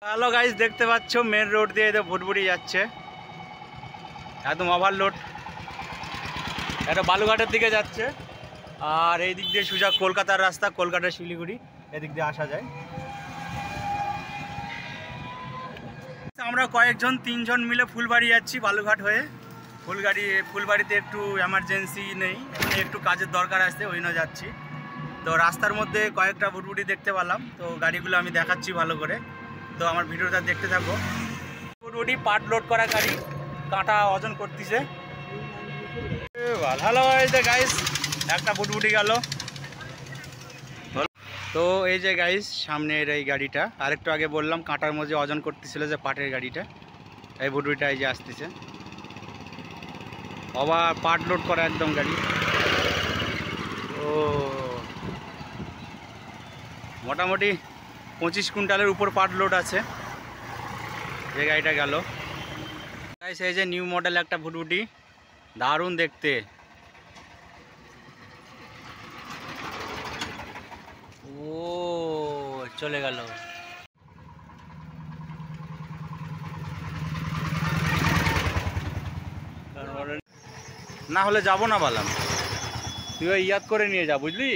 Hello guys, দেখতে পাচ্ছ main road দিয়ে এটা ভুটভুটি যাচ্ছে, একদম ওভারলোড। এটা বালুঘাটের দিকে যাচ্ছে, আর এই দিক দিয়ে সোজা কলকাতার রাস্তা, কলকাতা শিলিগুড়ি এদিক দিয়ে আসা যায়। আমরা কয়েকজন, 3জন মিলে ফুলবাড়ি যাচ্ছি বালুঘাট হয়ে। ফুলবাড়িতে একটু এমার্জেন্সি নেই, একটু কাজের দরকার আসছে, ওই জন্য যাচ্ছি। তো রাস্তার মধ্যে কয়েকটা ভুটভুটি দেখতে পেলাম, তো গাড়িগুলো আমি দেখাচ্ছি ভালো করে, তো আমার ভিডিওটা দেখতে থাকো। ভুটভুটি পার্ট লোড করা গাড়ি, কাঁটা ওজন করতেছে। ভালো হয়েছে গাইস, একটা ভুটভুটি গেল। তো এই যে গাইস সামনের এই গাড়িটা, আরেকটু আগে বললাম কাঁটার মধ্যে ওজন করতেছিল যে পাটের গাড়িটা, এই ভুটভুটিটা এই যে আসতেছে, আবার পার্ট লোড করা একদম গাড়ি। ও মোটামুটি 25 কুইন্টালের উপর পার্ট লোড আছে যে গাড়িটা গেল। গাইস এই যে নিউ মডেল একটা ভুটভুটি, দারুণ দেখতে। ও চলে গেল। না হলে যাবো না, বললাম তুই ইয়াদ করে নিয়ে যা, বুঝলি।